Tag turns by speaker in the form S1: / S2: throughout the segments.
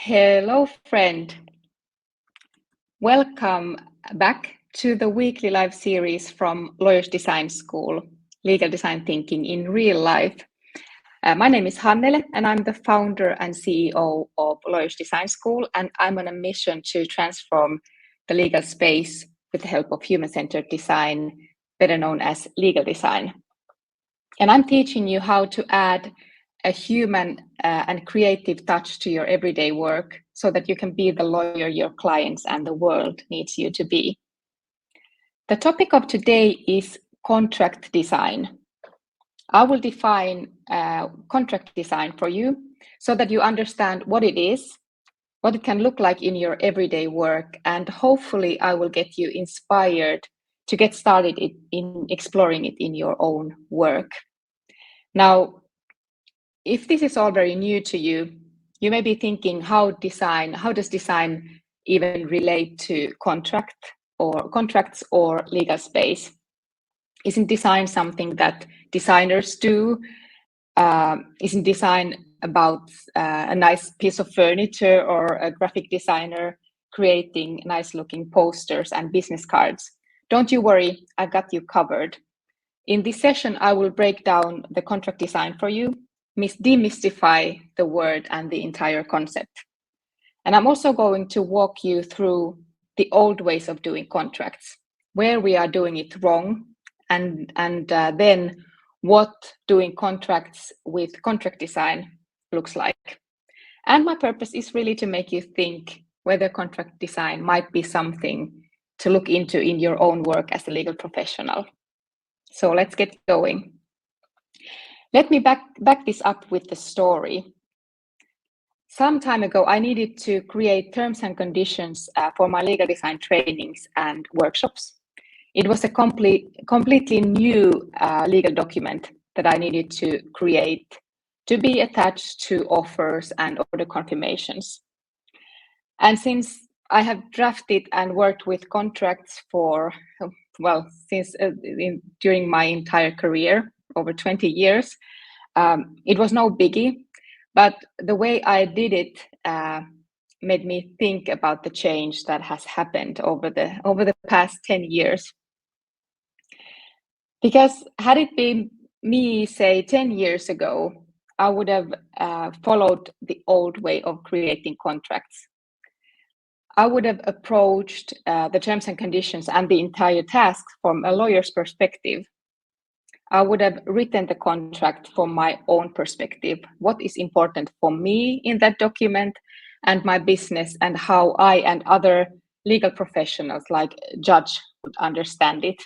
S1: Hello, friend. Welcome back to the weekly live series from Lawyers Design School, Legal Design Thinking in Real Life. My name is Hannele, and I'm the founder and CEO of Lawyers Design School, and I'm on a mission to transform the legal space with the help of human-centered design, better known as legal design. And I'm teaching you how to add a human and creative touch to your everyday work so that you can be the lawyer your clients and the world needs you to be. The topic of today is contract design. I will define contract design for you so that you understand what it is, what it can look like in your everyday work, and hopefully I will get you inspired to get started in exploring it in your own work. Now, if this is all very new to you, you may be thinking, how does design even relate to contracts or legal space? Isn't design something that designers do? Isn't design about a nice piece of furniture or a graphic designer creating nice looking posters and business cards? Don't you worry, I've got you covered. In this session, I will break down the contract design for you, demystify the word and the entire concept. And I'm also going to walk you through the old ways of doing contracts, where we are doing it wrong, and then what doing contracts with contract design looks like. And my purpose is really to make you think whether contract design might be something to look into in your own work as a legal professional. So let's get going. Let me back this up with the story. Some time ago, I needed to create terms and conditions for my legal design trainings and workshops. It was a completely new legal document that I needed to create to be attached to offers and order confirmations. And since I have drafted and worked with contracts during my entire career, over 20 years, it was no biggie, but the way I did it made me think about the change that has happened over the past 10 years. Because had it been me, say 10 years ago, I would have followed the old way of creating contracts. I would have approached the terms and conditions and the entire task from a lawyer's perspective. I would have written the contract from my own perspective, what is important for me in that document and my business, and how I and other legal professionals like judge would understand it.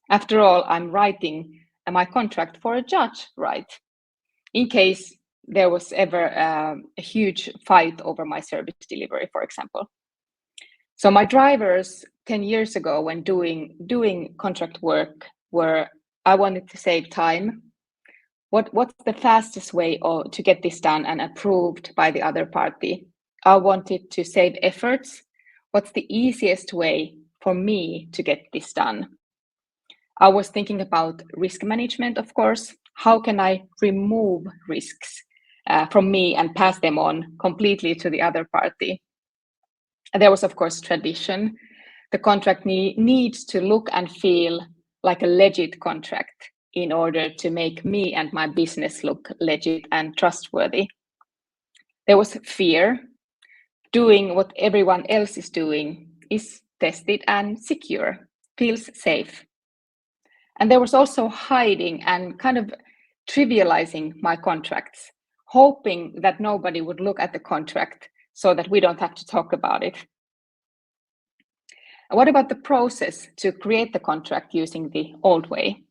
S1: After all, I'm writing my contract for a judge, right? In case there was ever a huge fight over my service delivery, for example. So my drivers 10 years ago when doing contract work were, I wanted to save time. What's the fastest way to get this done and approved by the other party? I wanted to save efforts. What's the easiest way for me to get this done? I was thinking about risk management, of course. How can I remove risks from me and pass them on completely to the other party? And there was, of course, tradition. The contract needs to look and feel like a legit contract in order to make me and my business look legit and trustworthy. There was fear. Doing what everyone else is doing is tested and secure, feels safe. And there was also hiding and kind of trivializing my contracts, hoping that nobody would look at the contract so that we don't have to talk about it. What about the process to create the contract using the old way?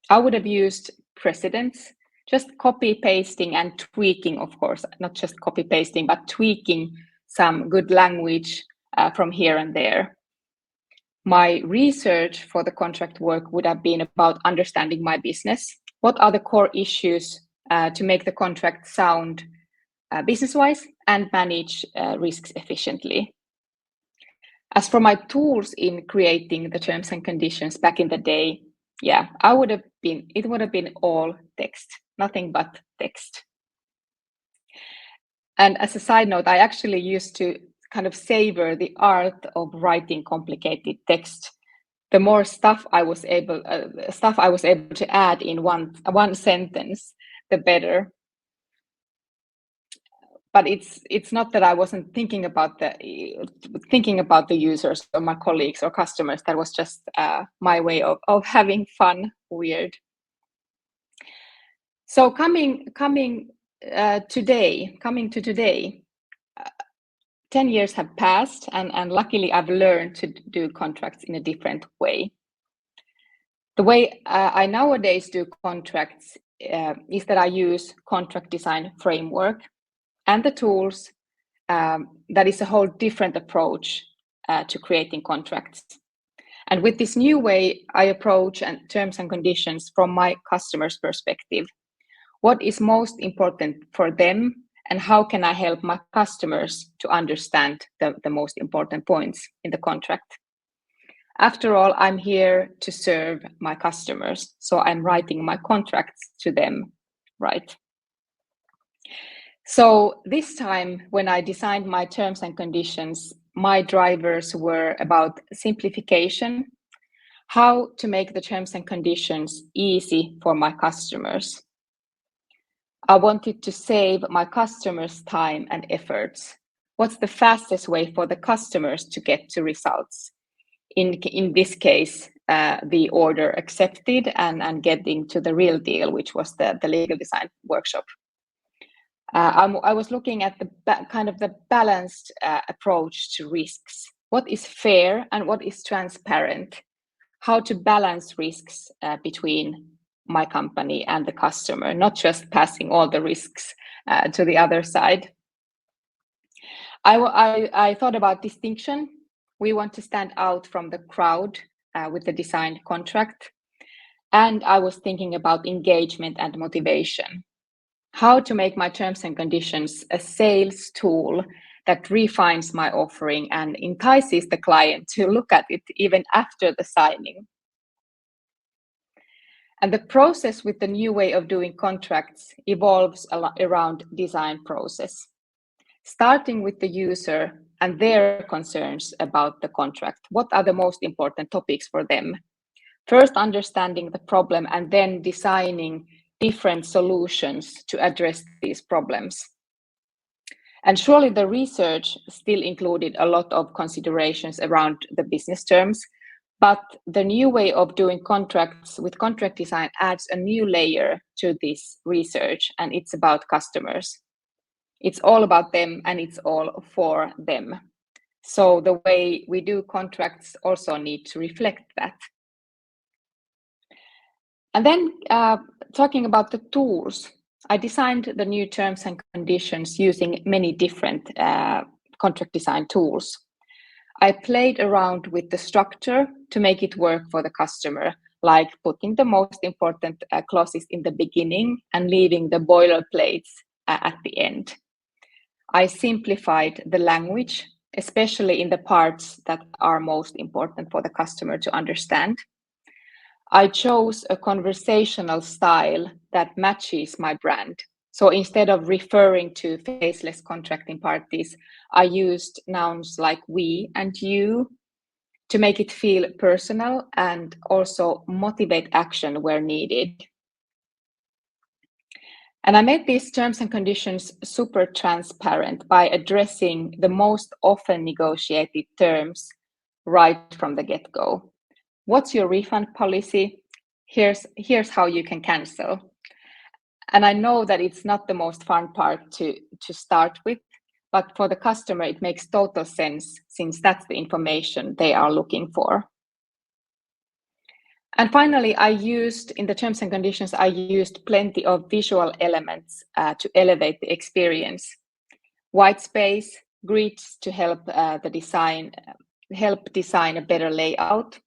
S1: I would have used precedents, just copy pasting and tweaking, of course, not just copy pasting, but tweaking some good language from here and there. My research for the contract work would have been about understanding my business. What are the core issues to make the contract sound business-wise and manage risks efficiently? As for my tools in creating the terms and conditions back in the day, it would have been all text, nothing but text. And as a side note, I actually used to kind of savor the art of writing complicated text. The more stuff I was able to add in one sentence, the better. But it's not that I wasn't thinking about the users or my colleagues or customers. That was just my way of having fun. Weird. So coming to today, 10 years have passed, and luckily I've learned to do contracts in a different way. The way I nowadays do contracts is that I use contract design framework and the tools. That is a whole different approach to creating contracts. And with this new way, I approach terms and conditions from my customer's perspective. What is most important for them, and how can I help my customers to understand the most important points in the contract? After all, I'm here to serve my customers, so I'm writing my contracts to them, right? So this time, when I designed my terms and conditions, my drivers were about simplification, how to make the terms and conditions easy for my customers. I wanted to save my customers time and efforts. What's the fastest way for the customers to get to results? In this case, the order accepted and getting to the real deal, which was the legal design workshop. I was looking at the balanced approach to risks. What is fair and what is transparent? How to balance risks between my company and the customer, not just passing all the risks to the other side. I thought about distinction. We want to stand out from the crowd with the designed contract. And I was thinking about engagement and motivation. How to make my terms and conditions a sales tool that refines my offering and entices the client to look at it even after the signing. And the process with the new way of doing contracts evolves around design process, starting with the user and their concerns about the contract. What are the most important topics for them? First, understanding the problem and then designing different solutions to address these problems. And surely the research still included a lot of considerations around the business terms, but the new way of doing contracts with contract design adds a new layer to this research, and it's about customers. It's all about them and it's all for them. So the way we do contracts also need to reflect that. And then talking about the tools, I designed the new terms and conditions using many different contract design tools. I played around with the structure to make it work for the customer, like putting the most important clauses in the beginning and leaving the boilerplates at the end. I simplified the language, especially in the parts that are most important for the customer to understand. I chose a conversational style that matches my brand. So instead of referring to faceless contracting parties, I used nouns like we and you to make it feel personal and also motivate action where needed. And I made these terms and conditions super transparent by addressing the most often negotiated terms right from the get-go. What's your refund policy? Here's how you can cancel. And I know that it's not the most fun part to start with, but for the customer, it makes total sense since that's the information they are looking for. And finally, in the terms and conditions, I used plenty of visual elements to elevate the experience. White space, grids to help design a better layout,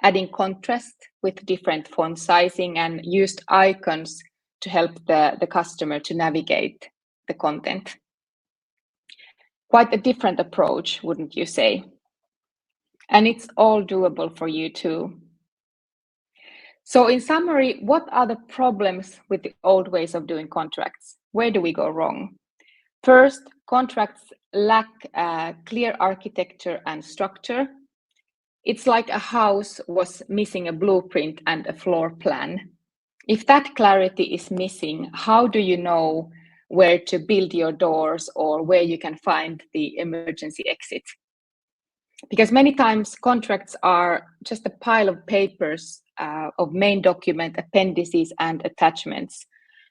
S1: adding contrast with different font sizing, and used icons to help the customer to navigate the content. Quite a different approach, wouldn't you say? And it's all doable for you too. So in summary, what are the problems with the old ways of doing contracts? Where do we go wrong? First, contracts lack clear architecture and structure. It's like a house was missing a blueprint and a floor plan. If that clarity is missing, how do you know where to build your doors or where you can find the emergency exit? Because many times contracts are just a pile of papers of main document, appendices, and attachments.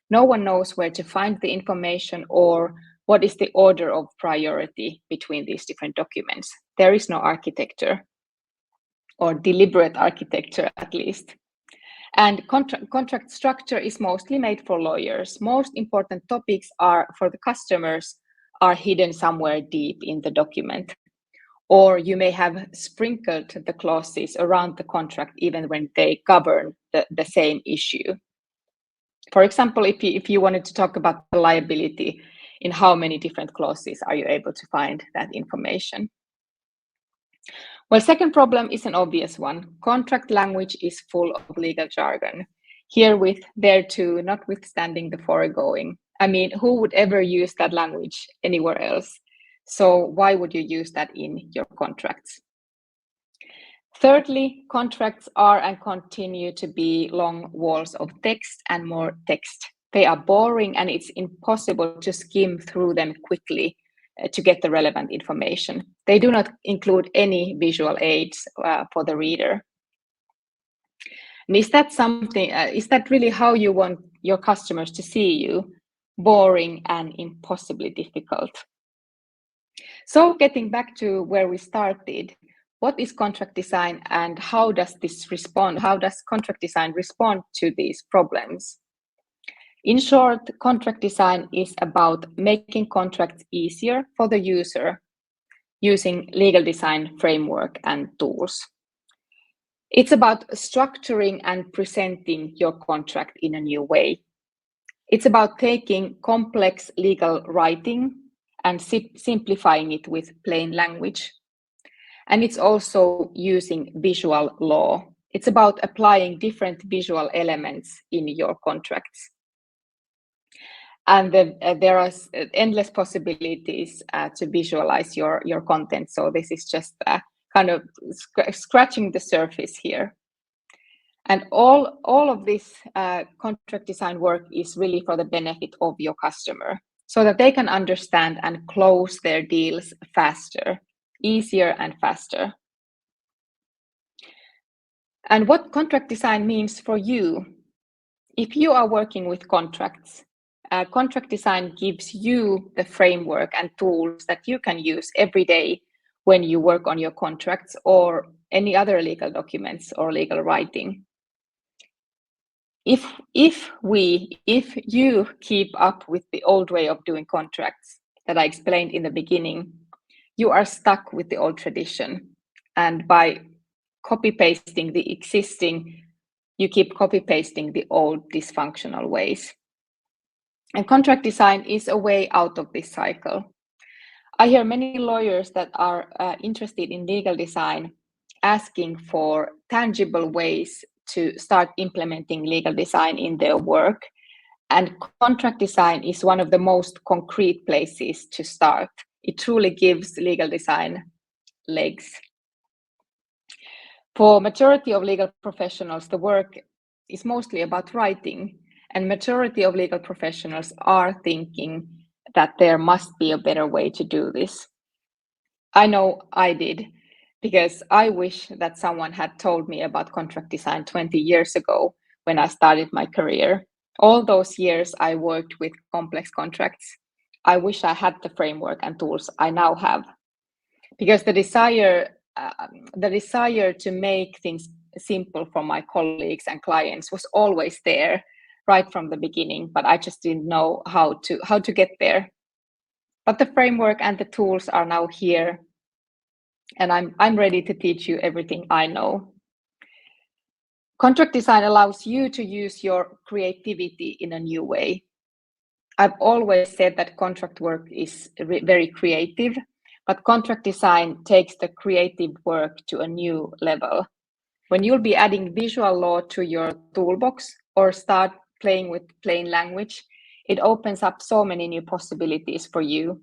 S1: No one knows where to find the information or what is the order of priority between these different documents. There is no architecture, or deliberate architecture at least. And contract structure is mostly made for lawyers. Most important topics are for the customers are hidden somewhere deep in the document. Or you may have sprinkled the clauses around the contract even when they govern the same issue. For example, if you wanted to talk about the liability, in how many different clauses are you able to find that information? Well, second problem is an obvious one. Contract language is full of legal jargon. Herewith, there too, notwithstanding the foregoing. I mean, who would ever use that language anywhere else? So why would you use that in your contracts? Thirdly, contracts are and continue to be long walls of text and more text. They are boring and it's impossible to skim through them quickly to get the relevant information. They do not include any visual aids for the reader. And is that really how you want your customers to see you? Boring and impossibly difficult. So getting back to where we started, what is contract design and how does contract design respond to these problems? In short, contract design is about making contracts easier for the user using legal design framework and tools. It's about structuring and presenting your contract in a new way. It's about taking complex legal writing and simplifying it with plain language. And it's also using visual law. It's about applying different visual elements in your contracts. And there are endless possibilities to visualize your content. So this is just kind of scratching the surface here. And all of this contract design work is really for the benefit of your customer, so that they can understand and close their deals faster, easier and faster. And what contract design means for you. If you are working with contracts, contract design gives you the framework and tools that you can use every day when you work on your contracts or any other legal documents or legal writing. If you keep up with the old way of doing contracts that I explained in the beginning, you are stuck with the old tradition. And by copy-pasting the existing, you keep copy-pasting the old dysfunctional ways. And contract design is a way out of this cycle. I hear many lawyers that are interested in legal design asking for tangible ways to start implementing legal design in their work. And contract design is one of the most concrete places to start. It truly gives legal design legs. For majority of legal professionals, the work is mostly about writing, and majority of legal professionals are thinking that there must be a better way to do this. I know I did, because I wish that someone had told me about contract design 20 years ago when I started my career. All those years I worked with complex contracts. I wish I had the framework and tools I now have, because the desire to make things simple for my colleagues and clients was always there right from the beginning, but I just didn't know how to get there. But the framework and the tools are now here, and I'm ready to teach you everything I know. Contract design allows you to use your creativity in a new way. I've always said that contract work is very creative, but contract design takes the creative work to a new level. When you'll be adding visual law to your toolbox or start playing with plain language, It opens up so many new possibilities for you.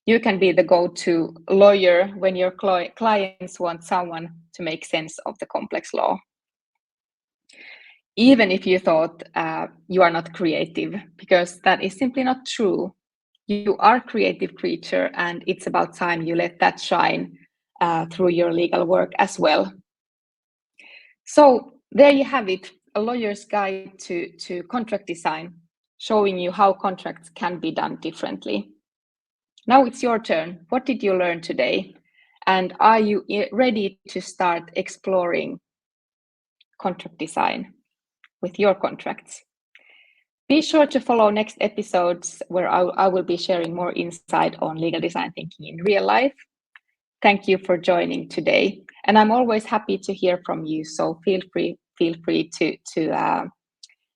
S1: You can be the go-to lawyer when your clients want someone to make sense of the complex law. Even if you thought you are not creative, because that is simply not true. You are a creative creature, and it's about time you let that shine through your legal work as well. So there you have it, a lawyer's guide to contract design, showing you how contracts can be done differently. Now it's your turn. What did you learn today? And are you ready to start exploring contract design with your contracts? Be sure to follow next episodes where I will be sharing more insight on legal design thinking in real life. Thank you for joining today. And I'm always happy to hear from you. So feel free to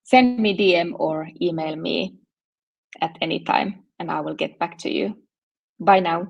S1: send me DM or email me at any time, and I will get back to you. Bye now.